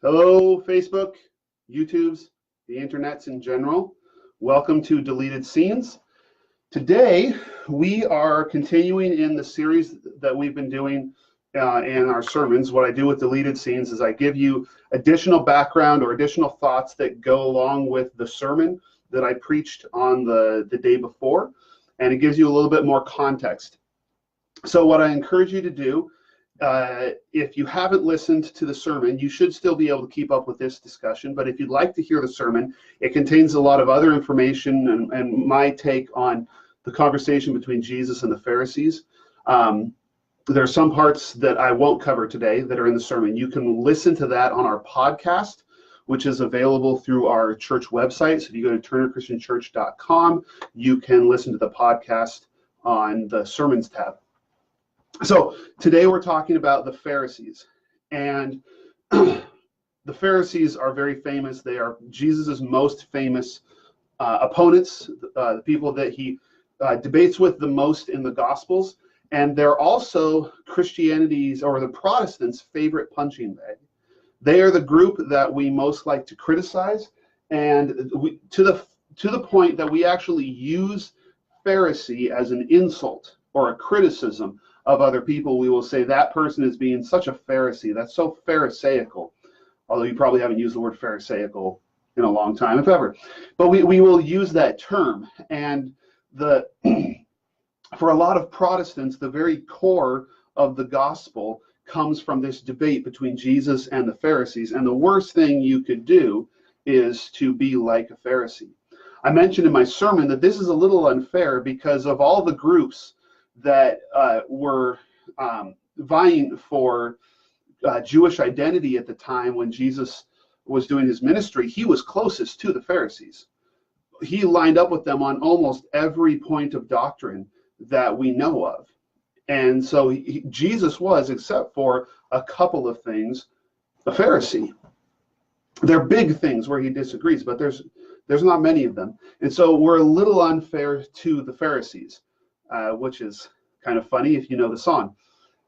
Hello, Facebook, YouTubes, the internets in general. Welcome to Deleted Scenes. Today, we are continuing in the series that we've been doing in our sermons. What I do with Deleted Scenes is I give you additional background or additional thoughts that go along with the sermon that I preached on the day before, and it gives you a little bit more context. So what I encourage you to do, if you haven't listened to the sermon, you should still be able to keep up with this discussion. But if you'd like to hear the sermon, it contains a lot of other information and my take on the conversation between Jesus and the Pharisees. There are some parts that I won't cover today that are in the sermon. You can listen to that on our podcast, which is available through our church website. So if you go to turnerchristianchurch.com, you can listen to the podcast on the sermons tab. So today we're talking about the Pharisees, and the Pharisees are very famous. They are Jesus's most famous opponents, the people that he debates with the most in the Gospels, and they're also Christianity's or the Protestants' favorite punching bag. They are the group that we most like to criticize, and to the point that we actually use Pharisee as an insult or a criticism of other people. We will say that person is being such a Pharisee. That's so Pharisaical. Although you probably haven't used the word Pharisaical in a long time, if ever. But we will use that term. And for a lot of Protestants, the very core of the gospel comes from this debate between Jesus and the Pharisees. And the worst thing you could do is to be like a Pharisee. I mentioned in my sermon that this is a little unfair because of all the groups that were vying for Jewish identity at the time when Jesus was doing his ministry, he was closest to the Pharisees. He lined up with them on almost every point of doctrine that we know of. And so Jesus was, except for a couple of things, a Pharisee. They're big things where he disagrees, but there's not many of them. And so we're a little unfair to the Pharisees. Which is kind of funny if you know the song.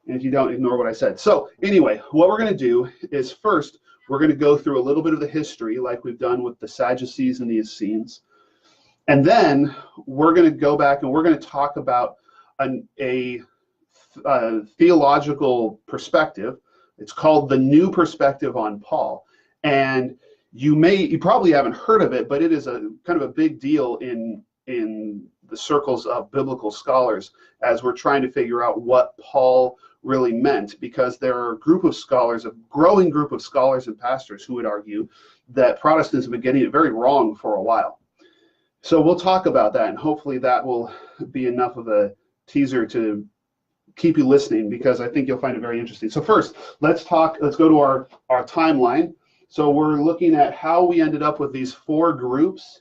And if you don't, ignore what I said. So anyway, what we're going to do is first, we're going to go through a little bit of the history like we've done with the Sadducees and the Essenes. And then we're going to go back and we're going to talk about a theological perspective. It's called the New Perspective on Paul. And you probably haven't heard of it, but it is a kind of a big deal in the circles of biblical scholars as we're trying to figure out what Paul really meant, because there are a growing group of scholars and pastors who would argue that Protestants have been getting it very wrong for a while. So we'll talk about that, and hopefully that will be enough of a teaser to keep you listening, because I think you'll find it very interesting. So first, let's go to our timeline. So we're looking at how we ended up with these four groups.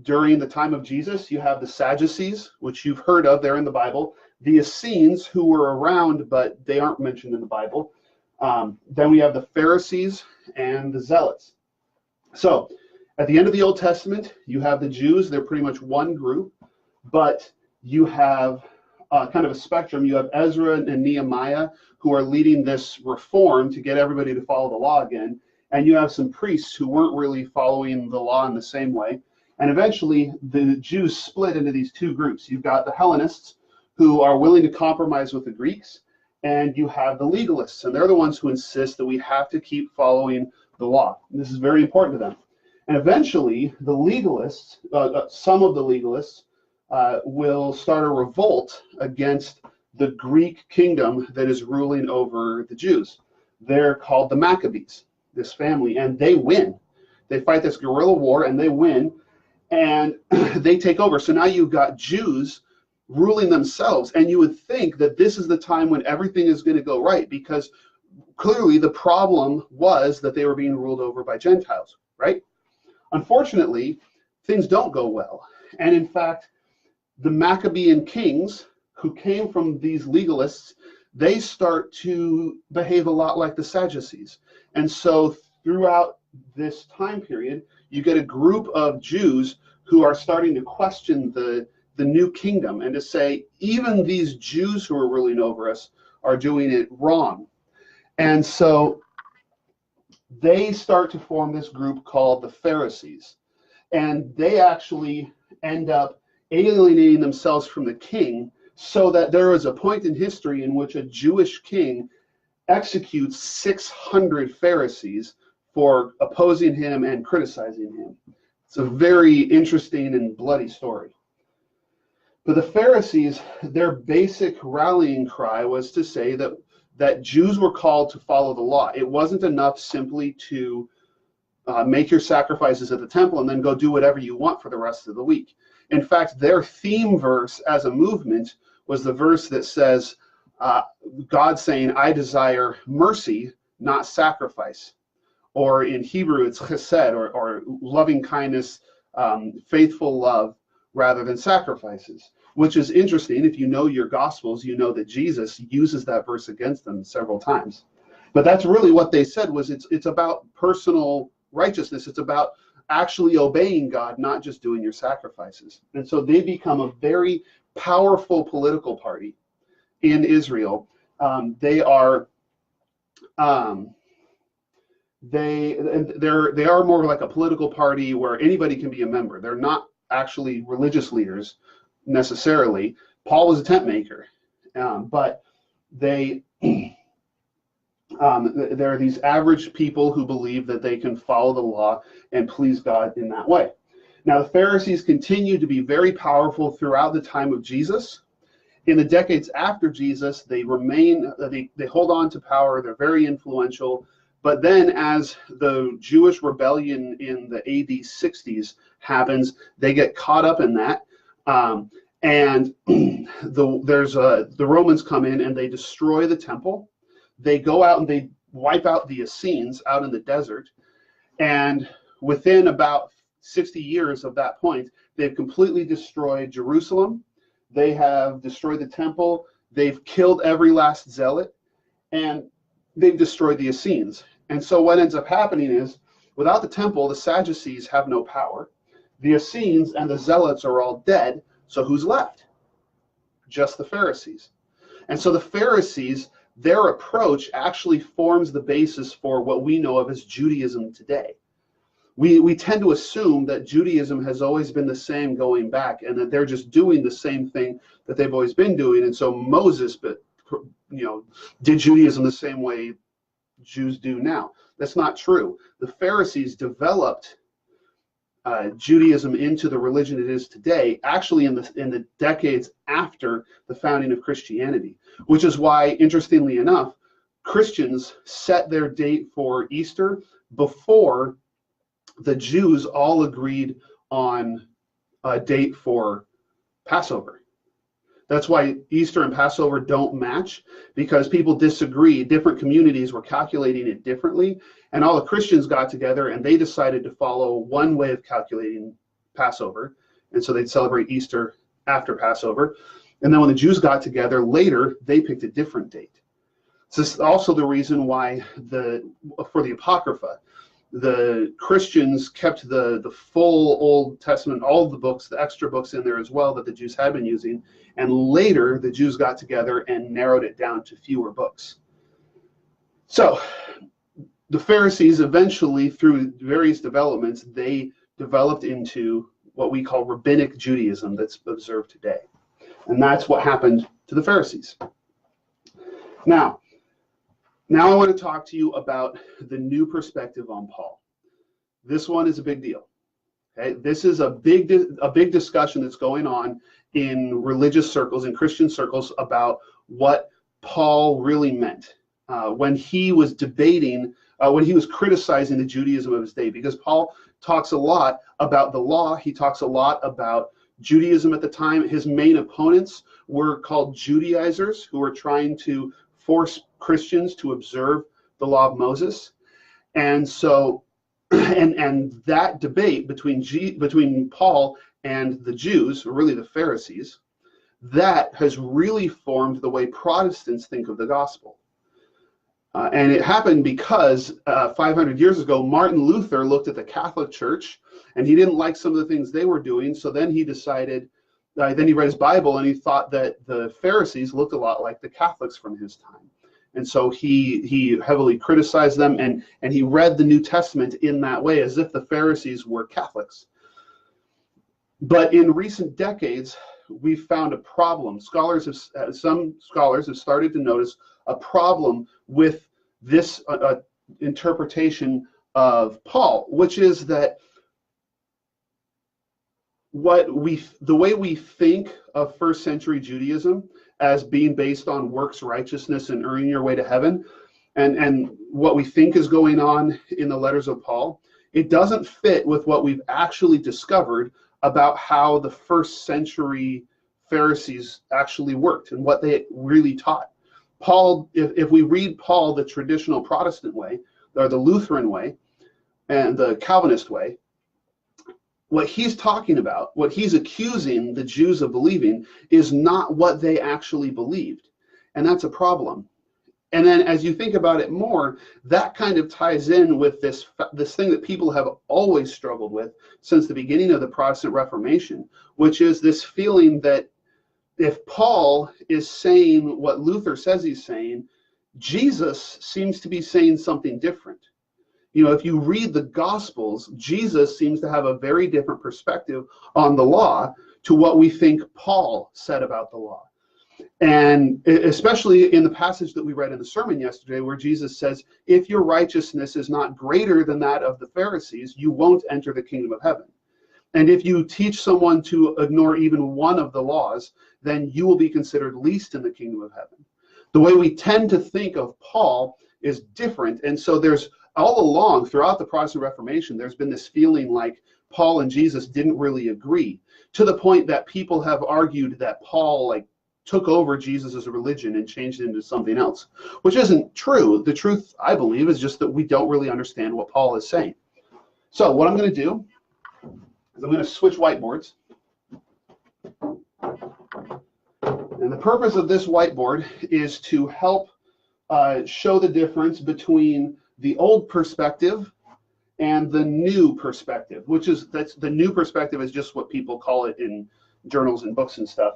During the time of Jesus, you have the Sadducees, which you've heard of, they're in the Bible. The Essenes, who were around, but they aren't mentioned in the Bible. Then we have the Pharisees and the Zealots. So at the end of the Old Testament, you have the Jews. They're pretty much one group, but you have kind of a spectrum. You have Ezra and Nehemiah, who are leading this reform to get everybody to follow the law again. And you have some priests who weren't really following the law in the same way. And eventually, the Jews split into these two groups. You've got the Hellenists, who are willing to compromise with the Greeks, and you have the legalists, and they're the ones who insist that we have to keep following the law. And this is very important to them. And eventually, the legalists, some of the legalists, will start a revolt against the Greek kingdom that is ruling over the Jews. They're called the Maccabees, this family, and they win. They fight this guerrilla war, and they win. And they take over. So now you've got Jews ruling themselves. And you would think that this is the time when everything is going to go right, because clearly the problem was that they were being ruled over by Gentiles, right? Unfortunately, things don't go well. And in fact, the Maccabean kings who came from these legalists, they start to behave a lot like the Sadducees. And so throughout this time period, you get a group of Jews who are starting to question the new kingdom and to say, even these Jews who are ruling over us are doing it wrong. And so they start to form this group called the Pharisees. And they actually end up alienating themselves from the king, so that there is a point in history in which a Jewish king executes 600 Pharisees for opposing him and criticizing him. It's a very interesting and bloody story. But the Pharisees, their basic rallying cry was to say that Jews were called to follow the law. It wasn't enough simply to make your sacrifices at the temple and then go do whatever you want for the rest of the week. In fact, their theme verse as a movement was the verse that says, God saying, I desire mercy, not sacrifice. Or in Hebrew, it's chesed, or loving kindness, faithful love, rather than sacrifices. Which is interesting. If you know your Gospels, you know that Jesus uses that verse against them several times. But that's really what they said, was it's about personal righteousness. It's about actually obeying God, not just doing your sacrifices. And so they become a very powerful political party in Israel. They are more like a political party where anybody can be a member. They're not actually religious leaders necessarily. Paul was a tent maker, but they're these average people who believe that they can follow the law and please God in that way. Now, the Pharisees continue to be very powerful throughout the time of Jesus. In the decades after Jesus, they hold on to power. They're very influential. But then as the Jewish rebellion in the AD 60s happens, they get caught up in that. And the Romans come in and they destroy the temple. They go out and they wipe out the Essenes out in the desert. And within about 60 years of that point, they've completely destroyed Jerusalem. They have destroyed the temple. They've killed every last zealot. And they've destroyed the Essenes. And so what ends up happening is, without the temple, the Sadducees have no power. The Essenes and the zealots are all dead. So who's left? Just the Pharisees. And so the Pharisees, their approach actually forms the basis for what we know of as Judaism today. We tend to assume that Judaism has always been the same going back, and that they're just doing the same thing that they've always been doing. And so Moses, did Judaism the same way Jews do now. That's not true. The Pharisees developed Judaism into the religion it is today, actually in the decades after the founding of Christianity, which is why, interestingly enough, Christians set their date for Easter before the Jews all agreed on a date for Passover. That's why Easter and Passover don't match, because people disagree. Different communities were calculating it differently, and all the Christians got together and they decided to follow one way of calculating Passover, and so they'd celebrate Easter after Passover. And then when the Jews got together later, they picked a different date. So this is also the reason why for the Apocrypha, the Christians kept the full Old Testament, all of the books, the extra books in there as well that the Jews had been using. And later, the Jews got together and narrowed it down to fewer books. So the Pharisees eventually, through various developments, they developed into what we call rabbinic Judaism that's observed today. And that's what happened to the Pharisees. Now I want to talk to you about the new perspective on Paul. This one is a big deal. Okay? This is a big discussion that's going on in religious circles, in Christian circles, about what Paul really meant when he was debating, when he was criticizing the Judaism of his day, because Paul talks a lot about the law. He talks a lot about Judaism at the time. His main opponents were called Judaizers, who were trying to force Christians to observe the law of Moses. And so, and that debate between Paul and the Jews, or really the Pharisees, that has really formed the way Protestants think of the gospel. And it happened because 500 years ago, Martin Luther looked at the Catholic Church, and he didn't like some of the things they were doing. So then he decided, then he read his Bible, and he thought that the Pharisees looked a lot like the Catholics from his time. And so he heavily criticized them, and he read the New Testament in that way, as if the Pharisees were Catholics. But in recent decades, we've found a problem. Some scholars have started to notice a problem with this interpretation of Paul, which is that the way we think of first century Judaism as being based on works righteousness and earning your way to heaven, and what we think is going on in the letters of Paul, it doesn't fit with what we've actually discovered about how the first century Pharisees actually worked and what they really taught. Paul, if we read Paul the traditional Protestant way, or the Lutheran way, and the Calvinist way, what he's talking about, what he's accusing the Jews of believing, is not what they actually believed. And that's a problem. And then as you think about it more, that kind of ties in with this thing that people have always struggled with since the beginning of the Protestant Reformation, which is this feeling that if Paul is saying what Luther says he's saying, Jesus seems to be saying something different. You know, if you read the Gospels, Jesus seems to have a very different perspective on the law to what we think Paul said about the law. And especially in the passage that we read in the sermon yesterday, where Jesus says, if your righteousness is not greater than that of the Pharisees, you won't enter the kingdom of heaven. And if you teach someone to ignore even one of the laws, then you will be considered least in the kingdom of heaven. The way we tend to think of Paul is different. And so there's all along throughout the Protestant Reformation, there's been this feeling like Paul and Jesus didn't really agree, to the point that people have argued that Paul took over Jesus' religion and changed it into something else, which isn't true. The truth, I believe, is just that we don't really understand what Paul is saying. So what I'm going to do is I'm going to switch whiteboards. And the purpose of this whiteboard is to help show the difference between the old perspective and the new perspective, that's the new perspective is just what people call it in journals and books and stuff.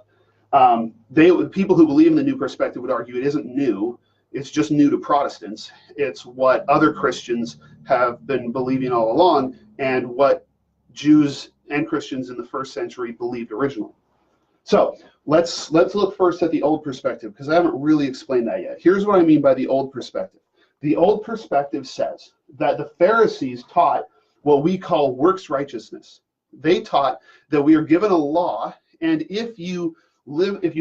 People who believe in the new perspective would argue it isn't new. It's just new to Protestants. It's what other Christians have been believing all along, and what Jews and Christians in the first century believed originally. So let's look first at the old perspective, because I haven't really explained that yet. Here's what I mean by the old perspective. The old perspective says that the Pharisees taught what we call works righteousness. They taught that we are given a law, and if you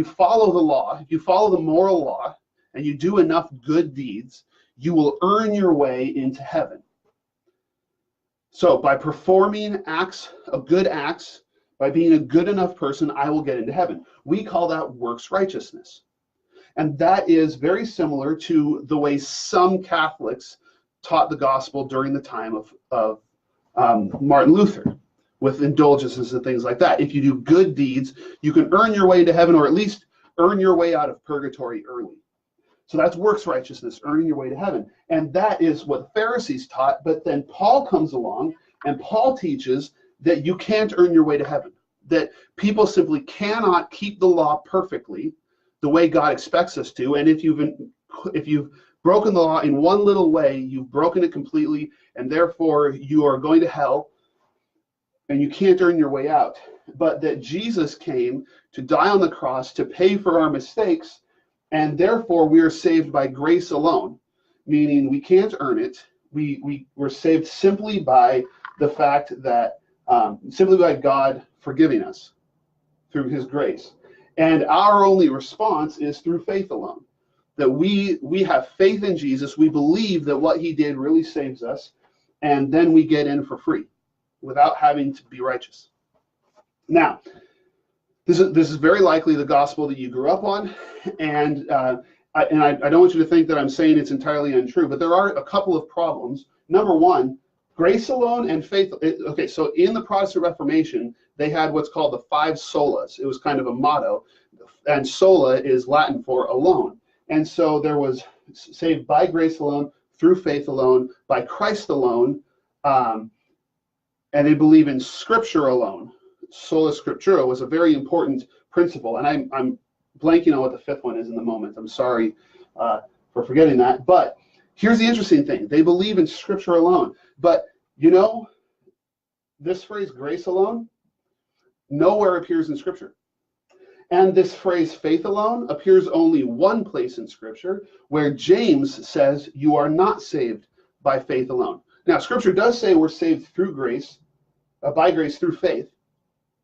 follow the law, if you follow the moral law, and you do enough good deeds, you will earn your way into heaven. So by performing good acts, by being a good enough person, I will get into heaven. We call that works righteousness. And that is very similar to the way some Catholics taught the gospel during the time of Martin Luther, with indulgences and things like that. If you do good deeds, you can earn your way to heaven, or at least earn your way out of purgatory early. So that's works righteousness, earning your way to heaven. And that is what the Pharisees taught. But then Paul comes along, and Paul teaches that you can't earn your way to heaven, that people simply cannot keep the law perfectly the way God expects us to. And if you've broken the law in one little way, you've broken it completely, and therefore you are going to hell, and you can't earn your way out. But that Jesus came to die on the cross to pay for our mistakes, and therefore we are saved by grace alone, meaning we can't earn it. We're saved simply by the fact that, simply by God forgiving us through his grace. And our only response is through faith alone. That we have faith in Jesus, we believe that what he did really saves us, and then we get in for free without having to be righteous. Now, this is very likely the gospel that you grew up on, and I don't want you to think that I'm saying it's entirely untrue, but there are a couple of problems. Number one, grace alone and faith. Okay, so in the Protestant Reformation, they had what's called the 5 solas. It was kind of a motto, and sola is Latin for alone. And so there was saved by grace alone, through faith alone, by Christ alone, and they believe in Scripture alone. Sola Scriptura was a very important principle, and I'm blanking on what the 5th one is in the moment. I'm sorry for forgetting that. But here's the interesting thing. They believe in Scripture alone. But, you know, this phrase, grace alone, nowhere appears in Scripture. And this phrase, faith alone, appears only one place in Scripture, where James says you are not saved by faith alone. Now, Scripture does say we're saved through grace, by grace through faith,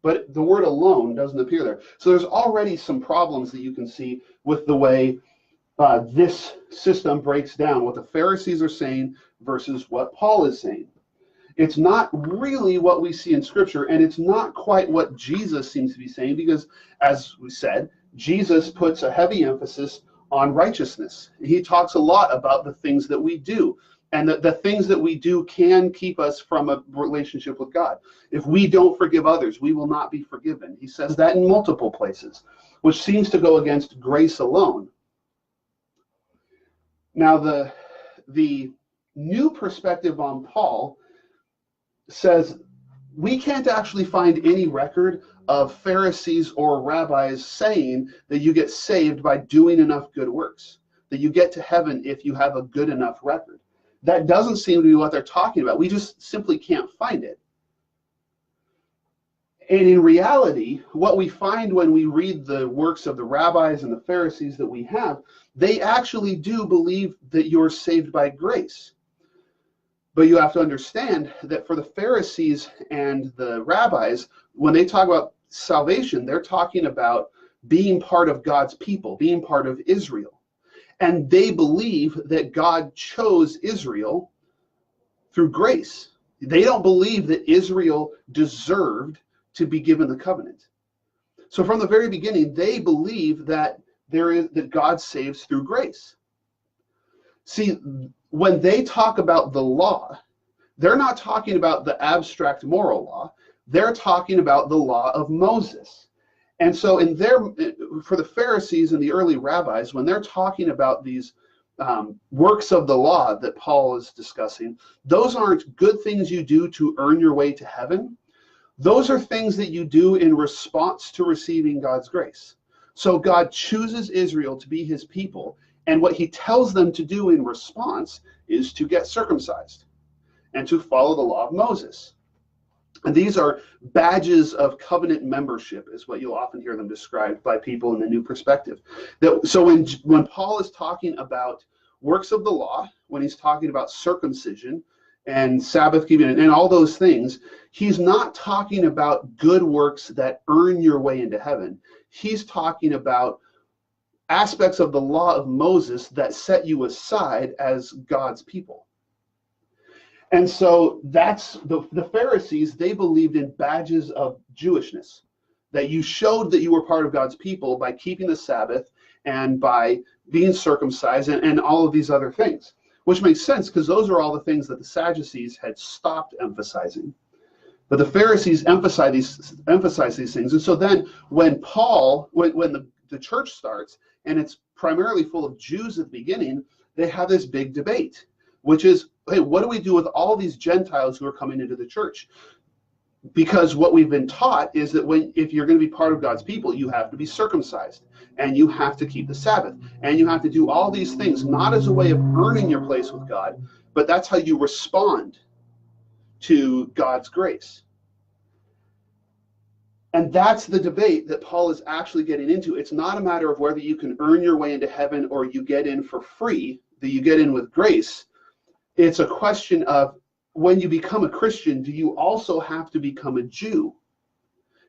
but the word alone doesn't appear there. So there's already some problems that you can see with the way this system breaks down what the Pharisees are saying versus what Paul is saying. It's not really what we see in Scripture, and it's not quite what Jesus seems to be saying, because, as we said, Jesus puts a heavy emphasis on righteousness. He talks a lot about the things that we do, and that the things that we do can keep us from a relationship with God. If we don't forgive others, we will not be forgiven. He says that in multiple places, which seems to go against grace alone. Now, the new perspective on Paul says we can't actually find any record of Pharisees or rabbis saying that you get saved by doing enough good works, that you get to heaven if you have a good enough record. That doesn't seem to be what they're talking about. We just simply can't find it. And in reality, what we find when we read the works of the rabbis and the Pharisees that we have, they actually do believe that you're saved by grace. But you have to understand that for the Pharisees and the rabbis, when they talk about salvation, they're talking about being part of God's people, being part of Israel. And they believe that God chose Israel through grace. They don't believe that Israel deserved to be given the covenant. So from the very beginning, they believe that that God saves through grace. See, when they talk about the law, they're not talking about the abstract moral law. They're talking about the law of Moses. And so for the Pharisees and the early rabbis, when they're talking about these works of the law that Paul is discussing, those aren't good things you do to earn your way to heaven. Those are things that you do in response to receiving God's grace. So God chooses Israel to be his people, and what he tells them to do in response is to get circumcised and to follow the law of Moses. And these are badges of covenant membership, is what you'll often hear them described by people in the New Perspective. So when Paul is talking about works of the law, when he's talking about circumcision and Sabbath keeping and all those things, he's not talking about good works that earn your way into heaven. He's talking about aspects of the law of Moses that set you aside as God's people. And so that's the Pharisees, they believed in badges of Jewishness, that you showed that you were part of God's people by keeping the Sabbath and by being circumcised and all of these other things, which makes sense because those are all the things that the Sadducees had stopped emphasizing. But the Pharisees emphasize these things. And so then when the church starts, and it's primarily full of Jews at the beginning, they have this big debate, which is, hey, what do we do with all these Gentiles who are coming into the church? Because what we've been taught is that if you're going to be part of God's people, you have to be circumcised, and you have to keep the Sabbath, and you have to do all these things, not as a way of earning your place with God, but that's how you respond to God's grace. And that's the debate that Paul is actually getting into. It's not a matter of whether you can earn your way into heaven or you get in for free, that you get in with grace. It's a question of, when you become a Christian, do you also have to become a Jew?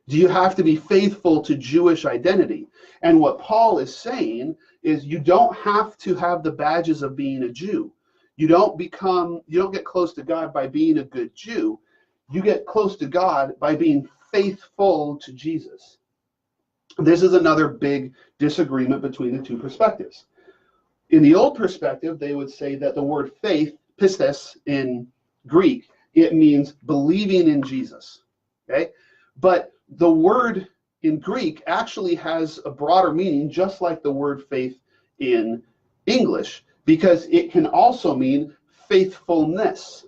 Do you have to be faithful to Jewish identity? And what Paul is saying is you don't have to have the badges of being a Jew. You don't get close to God by being a good Jew. You get close to God by being faithful to Jesus. This is another big disagreement between the two perspectives. In the old perspective, they would say that the word faith, pistis in Greek, it means believing in Jesus. Okay? But the word in Greek actually has a broader meaning, just like the word faith in English, because it can also mean faithfulness.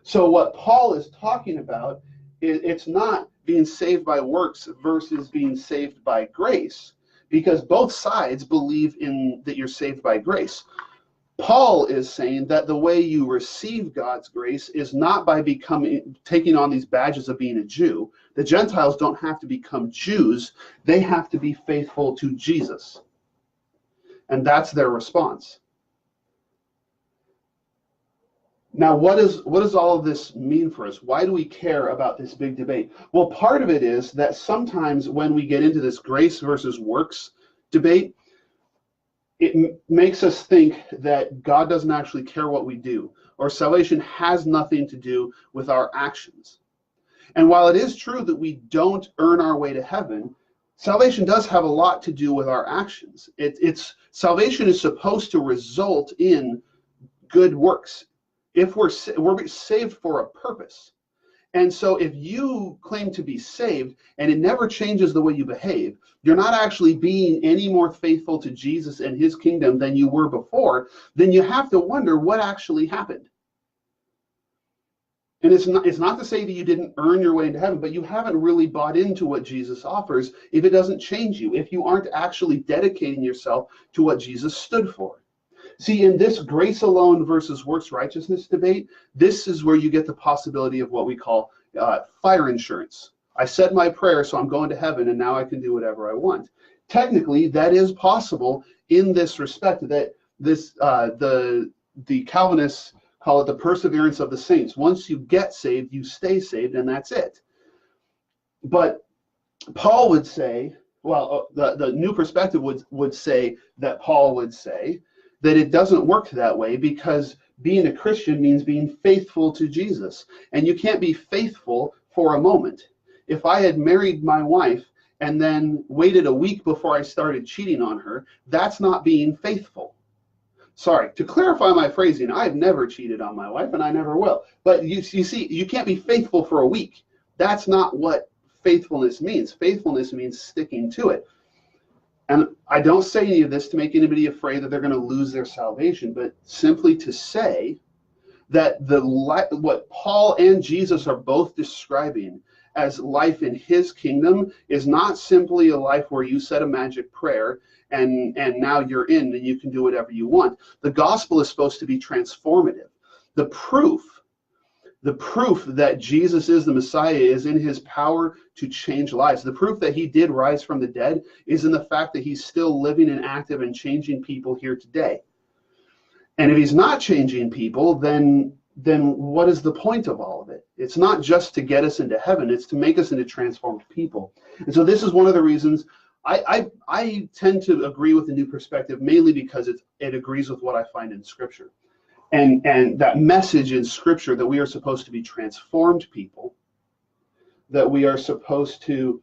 So what Paul is talking about, it's not being saved by works versus being saved by grace, because both sides believe in that you're saved by grace. Paul is saying that the way you receive God's grace is not by taking on these badges of being a Jew. The Gentiles don't have to become Jews. They have to be faithful to Jesus. And that's their response. Now, what does all of this mean for us? Why do we care about this big debate? Well, part of it is that sometimes when we get into this grace versus works debate, it makes us think that God doesn't actually care what we do, or salvation has nothing to do with our actions. And while it is true that we don't earn our way to heaven, salvation does have a lot to do with our actions. Salvation is supposed to result in good works. If we're saved for a purpose. And so if you claim to be saved and it never changes the way you behave, you're not actually being any more faithful to Jesus and his kingdom than you were before, then you have to wonder what actually happened. And it's not to say that you didn't earn your way into heaven, but you haven't really bought into what Jesus offers if it doesn't change you, if you aren't actually dedicating yourself to what Jesus stood for. See, in this grace alone versus works righteousness debate, this is where you get the possibility of what we call fire insurance. I said my prayer, so I'm going to heaven, and now I can do whatever I want. Technically, that is possible in this respect, that the Calvinists call it the perseverance of the saints. Once you get saved, you stay saved, and that's it. But Paul would say, well, the new perspective would say that Paul would say, that it doesn't work that way, because being a Christian means being faithful to Jesus. And you can't be faithful for a moment. If I had married my wife and then waited a week before I started cheating on her, that's not being faithful. Sorry, to clarify my phrasing, I've never cheated on my wife and I never will. But you see, you can't be faithful for a week. That's not what faithfulness means. Faithfulness means sticking to it. And I don't say any of this to make anybody afraid that they're going to lose their salvation, but simply to say that what Paul and Jesus are both describing as life in his kingdom is not simply a life where you said a magic prayer and now you're in and you can do whatever you want. The gospel is supposed to be transformative. The proof that Jesus is the Messiah is in his power to change lives. The proof that he did rise from the dead is in the fact that he's still living and active and changing people here today. And if he's not changing people, then what is the point of all of it? It's not just to get us into heaven, it's to make us into transformed people. And so this is one of the reasons I tend to agree with the new perspective, mainly because it agrees with what I find in Scripture. And that message in Scripture that we are supposed to be transformed people, that we are supposed to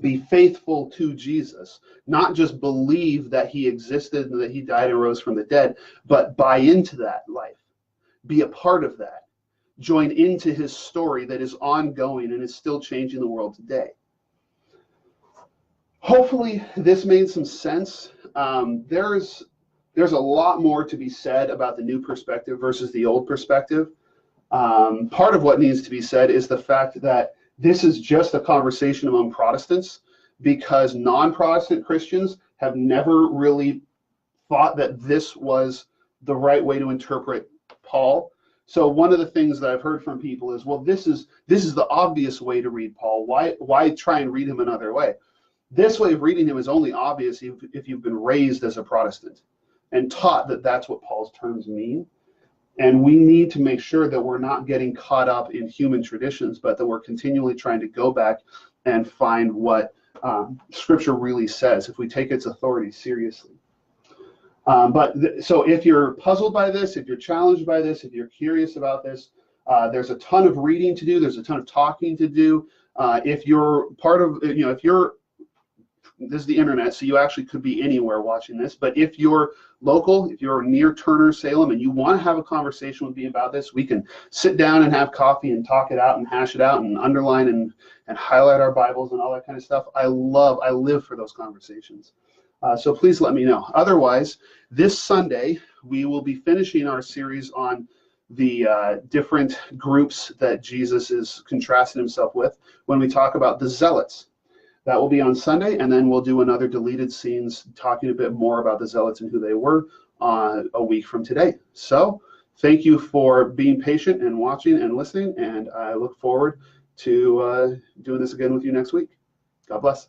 be faithful to Jesus, not just believe that he existed and that he died and rose from the dead, but buy into that life, be a part of that, join into his story that is ongoing and is still changing the world today. Hopefully this made some sense. There's a lot more to be said about the new perspective versus the old perspective. Part of what needs to be said is the fact that this is just a conversation among Protestants, because non-Protestant Christians have never really thought that this was the right way to interpret Paul. So one of the things that I've heard from people is, well, this is the obvious way to read Paul. Why try and read him another way? This way of reading him is only obvious if you've been raised as a Protestant and taught that that's what Paul's terms mean. And we need to make sure that we're not getting caught up in human traditions, but that we're continually trying to go back and find what Scripture really says, if we take its authority seriously. So if you're puzzled by this, if you're challenged by this, if you're curious about this, there's a ton of reading to do. There's a ton of talking to do. If you're part of, this is the internet, so you actually could be anywhere watching this. But if you're local, if you're near Turner, Salem, and you want to have a conversation with me about this, we can sit down and have coffee and talk it out and hash it out and underline and highlight our Bibles and all that kind of stuff. I live for those conversations. So please let me know. Otherwise, this Sunday, we will be finishing our series on the different groups that Jesus is contrasting himself with when we talk about the zealots. That will be on Sunday, and then we'll do another deleted scenes talking a bit more about the Zealots and who they were a week from today. So thank you for being patient and watching and listening, and I look forward to doing this again with you next week. God bless.